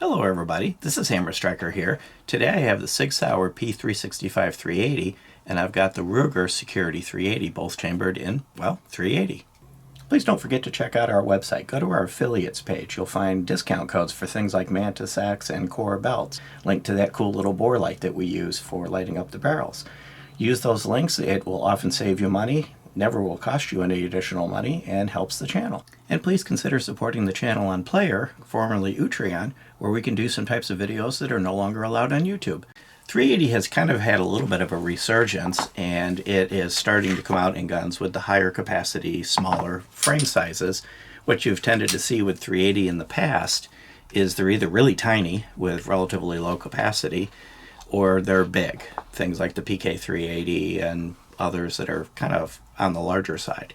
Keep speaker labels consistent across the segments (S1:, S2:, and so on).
S1: Hello everybody, this is Hammer Striker here. Today I have the Sig Sauer P365-380 and I've got the Ruger Security 380, both chambered in, well, 380. Please don't forget to check out our website. Go to our affiliates page. You'll find discount codes for things like Mantis Axe and Core belts. Link to that cool little bore light that we use for lighting up the barrels. Use those links. It will often save you money, never will cost you any additional money, and helps the channel. And please consider supporting the channel on Player, formerly Utreon, where we can do some types of videos that are no longer allowed on YouTube. 380 has kind of had a little bit of a resurgence, and it is starting to come out in guns with the higher capacity, smaller frame sizes. What you've tended to see with 380 in the past is they're either really tiny with relatively low capacity, or they're big. Things like the PK 380 and others that are kind of on the larger side.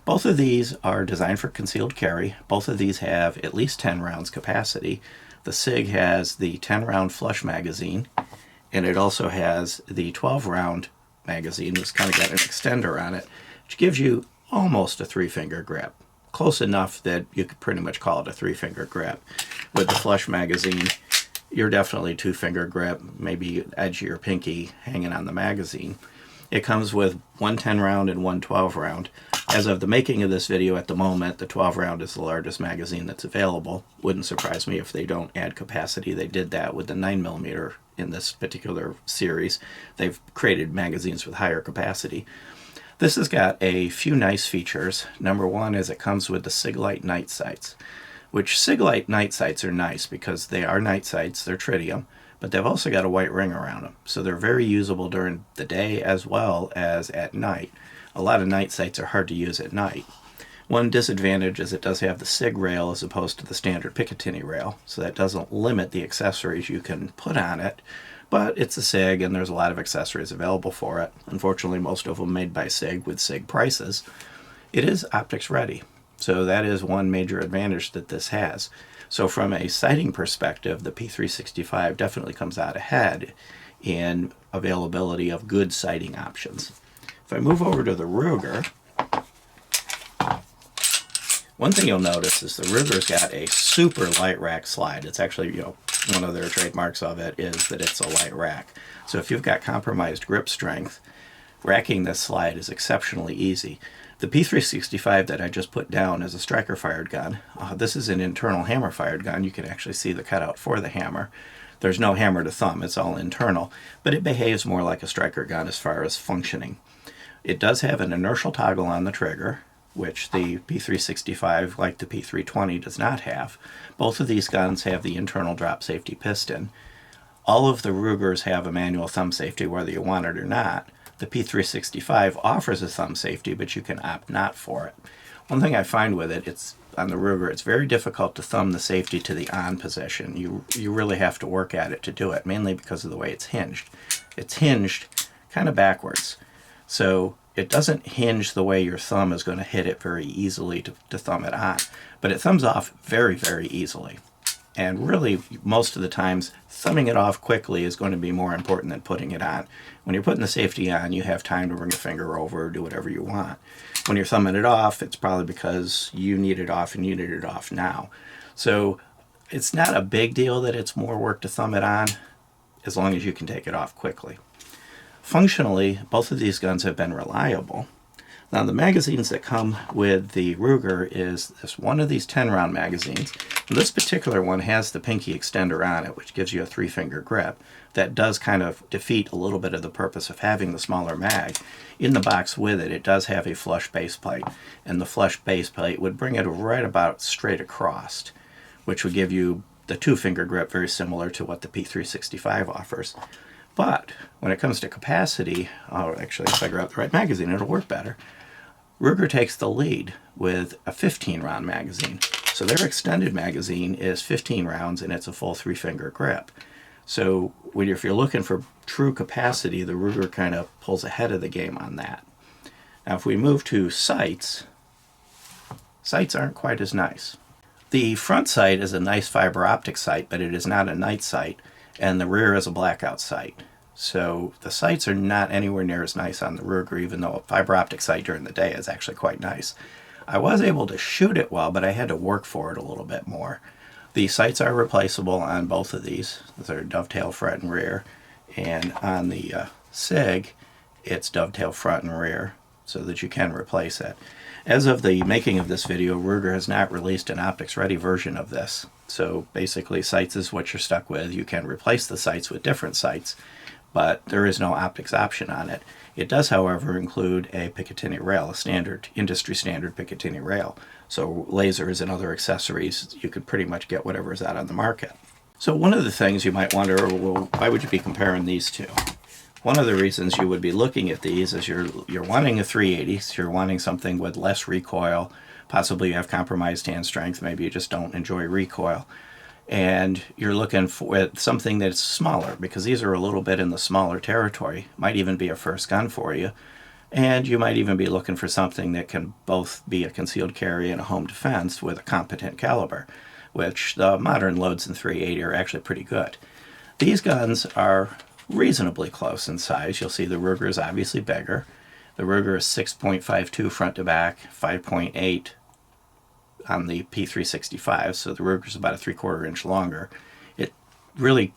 S1: Both of these are designed for concealed carry. Both of these have at least 10 rounds capacity. The Sig has the 10 round flush magazine, and it also has the 12 round magazine that's kind of got an extender on it, which gives you almost a 3-finger grip. Close enough that you could pretty much call it a 3-finger grip. With the flush magazine, you're definitely 2-finger grip, maybe edge of your pinky hanging on the magazine. It comes with one 10 round and one 12 round. As of the making of this video at the moment, the 12 round is the largest magazine that's available. Wouldn't surprise me if they don't add capacity. They did that with the 9mm in this particular series. They've created magazines with higher capacity. This has got a few nice features. Number one is it comes with the Siglite night sights, which Siglite night sights are nice because they are night sights, they're tritium, but they've also got a white ring around them. So they're very usable during the day as well as at night. A lot of night sights are hard to use at night. One disadvantage is it does have the Sig rail as opposed to the standard Picatinny rail, so that doesn't limit the accessories you can put on it, but it's a Sig and there's a lot of accessories available for it. Unfortunately, most of them made by Sig with Sig prices. It is optics ready, so that is one major advantage that this has. So from a sighting perspective, the P365 definitely comes out ahead in availability of good sighting options. If I move over to the Ruger, one thing you'll notice is the Ruger's got a super light rack slide. It's actually, one of their trademarks of it is that it's a light rack. So if you've got compromised grip strength, racking this slide is exceptionally easy. The P365 that I just put down is a striker-fired gun. This is an internal hammer-fired gun. You can actually see the cutout for the hammer. There's no hammer to thumb, it's all internal, but it behaves more like a striker gun as far as functioning. It does have an inertial toggle on the trigger, which the P365, like the P320, does not have. Both of these guns have the internal drop safety piston. All of the Rugers have a manual thumb safety whether you want it or not. The P365 offers a thumb safety, but you can opt not for it. One thing I find with it, it's on the Ruger, it's very difficult to thumb the safety to the on position. You really have to work at it to do it, mainly because of the way it's hinged. It's hinged kind of backwards. So it doesn't hinge the way your thumb is going to hit it very easily to thumb it on. But it thumbs off very, very easily. And really, most of the times, thumbing it off quickly is going to be more important than putting it on. When you're putting the safety on, you have time to bring your finger over or do whatever you want. When you're thumbing it off, it's probably because you need it off and you need it off now. So it's not a big deal that it's more work to thumb it on, as long as you can take it off quickly. Functionally, both of these guns have been reliable. Now the magazines that come with the Ruger is this one of these 10-round magazines. And this particular one has the pinky extender on it, which gives you a 3-finger grip. That does kind of defeat a little bit of the purpose of having the smaller mag. In the box with it, it does have a flush base plate, and the flush base plate would bring it right about straight across, which would give you the 2-finger grip very similar to what the P365 offers. But when it comes to capacity, actually if I grab the right magazine, it'll work better. Ruger takes the lead with a 15-round magazine. So their extended magazine is 15 rounds and it's a full 3-finger grip. So if you're looking for true capacity, the Ruger kind of pulls ahead of the game on that. Now if we move to sights, sights aren't quite as nice. The front sight is a nice fiber optic sight, but it is not a night sight, and the rear is a blackout sight. So the sights are not anywhere near as nice on the Ruger, even though a fiber optic sight during the day is actually quite nice. I was able to shoot it well, but I had to work for it a little bit more. The sights are replaceable on both of these. They're dovetail front and rear. And on the Sig, it's dovetail front and rear, so that you can replace it. As of the making of this video, Ruger has not released an optics-ready version of this. So basically, sights is what you're stuck with. You can replace the sights with different sights, but there is no optics option on it. It does, however, include a Picatinny rail, a standard, industry standard Picatinny rail. So lasers and other accessories, you could pretty much get whatever is out on the market. So one of the things you might wonder, well, why would you be comparing these two? One of the reasons you would be looking at these is you're wanting a 380, so you're wanting something with less recoil. Possibly you have compromised hand strength, maybe you just don't enjoy recoil. And you're looking for something that's smaller, because these are a little bit in the smaller territory. Might even be a first gun for you. And you might even be looking for something that can both be a concealed carry and a home defense with a competent caliber, which the modern loads in 380 are actually pretty good. These guns are reasonably close in size. You'll see the Ruger is obviously bigger. The Ruger is 6.52 front to back, 5.8 on the P365, so the Ruger is about a 3/4 inch longer. It really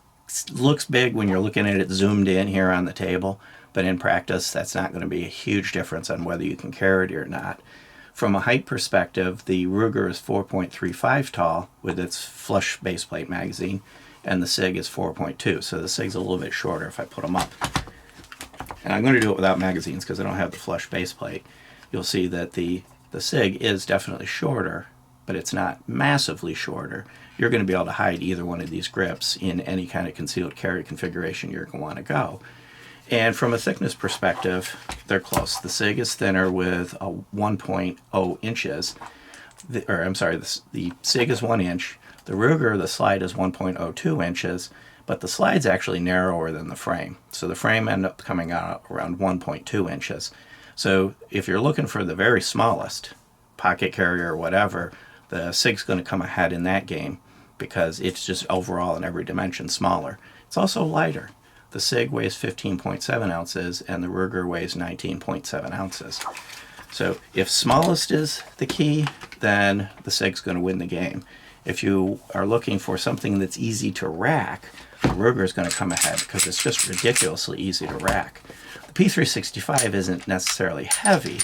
S1: looks big when you're looking at it zoomed in here on the table, but in practice that's not going to be a huge difference on whether you can carry it or not. From a height perspective, the Ruger is 4.35 tall with its flush baseplate magazine, and the Sig is 4.2, so the Sig's a little bit shorter if I put them up. And I'm going to do it without magazines because I don't have the flush baseplate. You'll see that the Sig is definitely shorter, but it's not massively shorter. You're going to be able to hide either one of these grips in any kind of concealed carry configuration you're going to want to go. And from a thickness perspective, they're close. The Sig is thinner with a 1.0 inches. The Sig is 1 inch. The Ruger, the slide is 1.02 inches, but the slide's actually narrower than the frame. So the frame ended up coming out around 1.2 inches. So if you're looking for the very smallest pocket carrier or whatever, the Sig's going to come ahead in that game because it's just overall in every dimension smaller. It's also lighter. The Sig weighs 15.7 ounces and the Ruger weighs 19.7 ounces. So if smallest is the key, then the Sig's going to win the game. If you are looking for something that's easy to rack, the Ruger is going to come ahead because it's just ridiculously easy to rack. The P365 isn't necessarily heavy,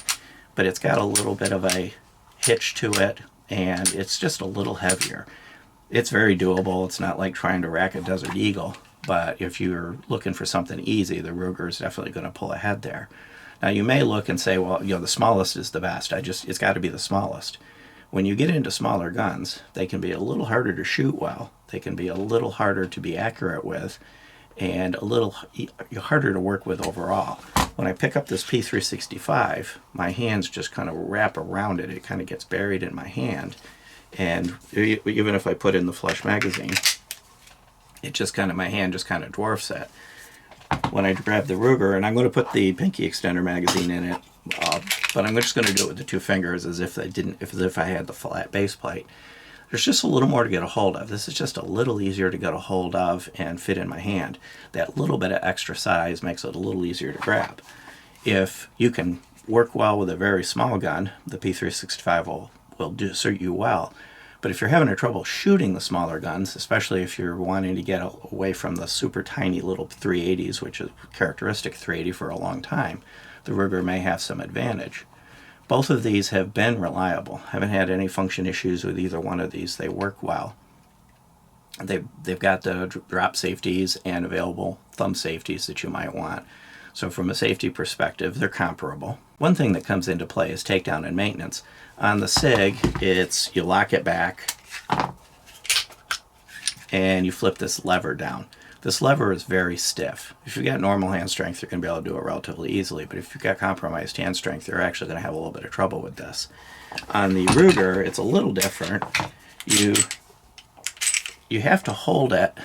S1: but it's got a little bit of a hitch to it, and it's just a little heavier. It's very doable. It's not like trying to rack a Desert Eagle, but if you're looking for something easy, the Ruger is definitely going to pull ahead there. Now you may look and say, well, the smallest is the best. It's got to be the smallest. When you get into smaller guns, they can be a little harder to shoot well. They can be a little harder to be accurate with, and a little harder to work with overall. When I pick up this P365, my hands just kind of wrap around it. It kind of gets buried in my hand. And even if I put in the flush magazine, my hand just kind of dwarfs it. When I grab the Ruger, and I'm going to put the pinky extender magazine in it, but I'm just going to do it with the two fingers as if I had the flat base plate. There's just a little more to get a hold of. This is just a little easier to get a hold of and fit in my hand. That little bit of extra size makes it a little easier to grab. If you can work well with a very small gun, the P365 will suit you well. But if you're having trouble shooting the smaller guns, especially if you're wanting to get away from the super tiny little 380s, which is characteristic 380 for a long time, the Ruger may have some advantage. Both of these have been reliable. Haven't had any function issues with either one of these. They work well. They've got the drop safeties and available thumb safeties that you might want. So from a safety perspective, they're comparable. One thing that comes into play is takedown and maintenance. On the Sig, you lock it back and you flip this lever down. This lever is very stiff. If you've got normal hand strength, you're going to be able to do it relatively easily, but if you've got compromised hand strength, you're actually going to have a little bit of trouble with this. On the Ruger, it's a little different. You have to hold it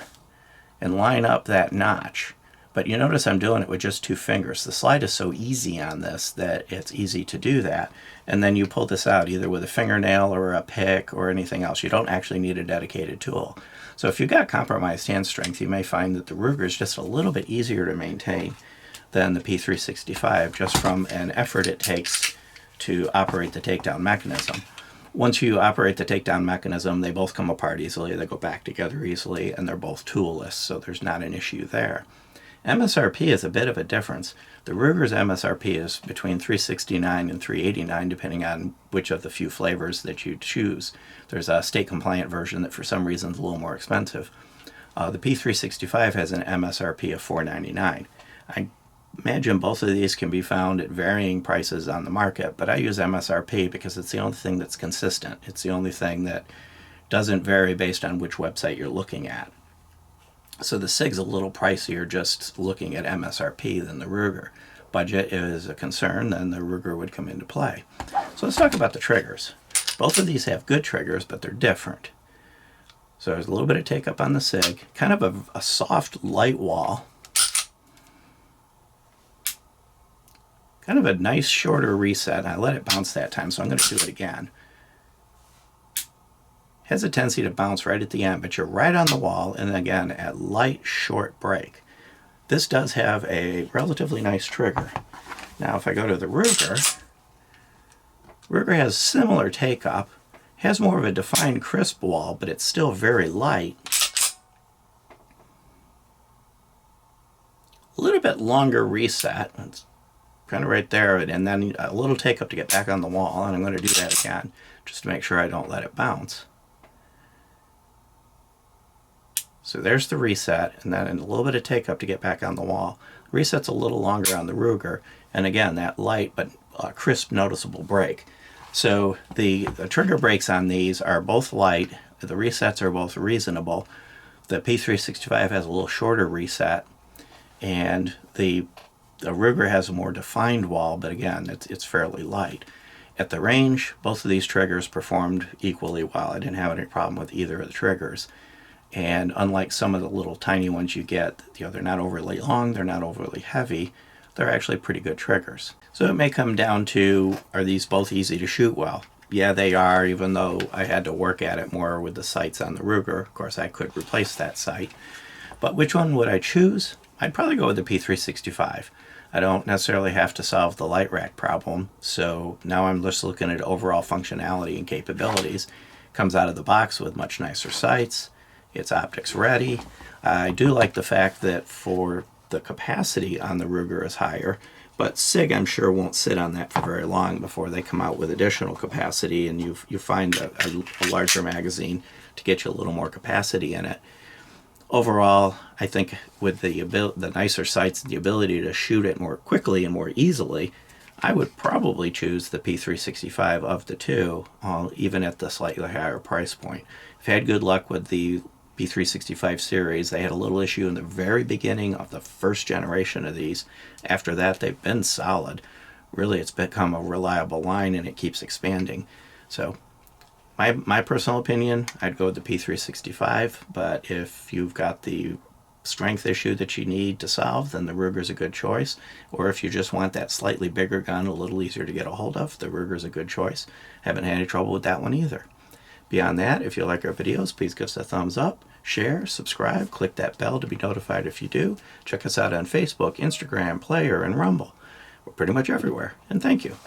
S1: and line up that notch. But you notice I'm doing it with just two fingers. The slide is so easy on this that it's easy to do that. And then you pull this out either with a fingernail or a pick or anything else. You don't actually need a dedicated tool. So if you've got compromised hand strength, you may find that the Ruger is just a little bit easier to maintain than the P365, just from an effort it takes to operate the takedown mechanism. Once you operate the takedown mechanism, they both come apart easily, they go back together easily, and they're both toolless, so there's not an issue there. MSRP is a bit of a difference. The Ruger's MSRP is between $369 and $389, depending on which of the few flavors that you choose. There's a state-compliant version that for some reason is a little more expensive. The P365 has an MSRP of $499. I imagine both of these can be found at varying prices on the market, but I use MSRP because it's the only thing that's consistent. It's the only thing that doesn't vary based on which website you're looking at. So the Sig's a little pricier just looking at MSRP than the Ruger. Budget is a concern, then the Ruger would come into play. So let's talk about the triggers. Both of these have good triggers, but they're different. So there's a little bit of take up on the Sig, kind of a soft light wall. Kind of a nice shorter reset. I let it bounce that time, so I'm going to do it again. Has a tendency to bounce right at the end, but you're right on the wall, and again, at light, short break. This does have a relatively nice trigger. Now, if I go to the Ruger, Ruger has similar take-up, has more of a defined crisp wall, but it's still very light. A little bit longer reset. It's kind of right there, and then a little take-up to get back on the wall, and I'm going to do that again, just to make sure I don't let it bounce. So there's the reset, and then a little bit of take-up to get back on the wall. Reset's a little longer on the Ruger, and again, that light but crisp, noticeable break. So the trigger breaks on these are both light, the resets are both reasonable. The P365 has a little shorter reset, and the Ruger has a more defined wall, but again, it's fairly light. At the range, both of these triggers performed equally well. I didn't have any problem with either of the triggers. And unlike some of the little tiny ones you get, they're not overly long, they're not overly heavy, they're actually pretty good triggers. So it may come down to, are these both easy to shoot well? Yeah, they are, even though I had to work at it more with the sights on the Ruger. Of course, I could replace that sight. But which one would I choose? I'd probably go with the P365. I don't necessarily have to solve the Lite Rack problem, so now I'm just looking at overall functionality and capabilities. Comes out of the box with much nicer sights. It's optics ready. I do like the fact that for the capacity on the Ruger is higher, but Sig I'm sure won't sit on that for very long before they come out with additional capacity, and you find a larger magazine to get you a little more capacity in it. Overall, I think with the nicer sights and the ability to shoot it more quickly and more easily, I would probably choose the P365 of the two, even at the slightly higher price point. I've had good luck with the P365 series. They had a little issue in the very beginning of the first generation of these. After that, they've been solid. Really, it's become a reliable line, and it keeps expanding. So my personal opinion, I'd go with the P365, but if you've got the strength issue that you need to solve, then the Ruger's a good choice. Or if you just want that slightly bigger gun, a little easier to get a hold of, the Ruger's a good choice. Haven't had any trouble with that one either. Beyond that, if you like our videos, please give us a thumbs up, share, subscribe, click that bell to be notified if you do. Check us out on Facebook, Instagram, Player, and Rumble. We're pretty much everywhere, and thank you.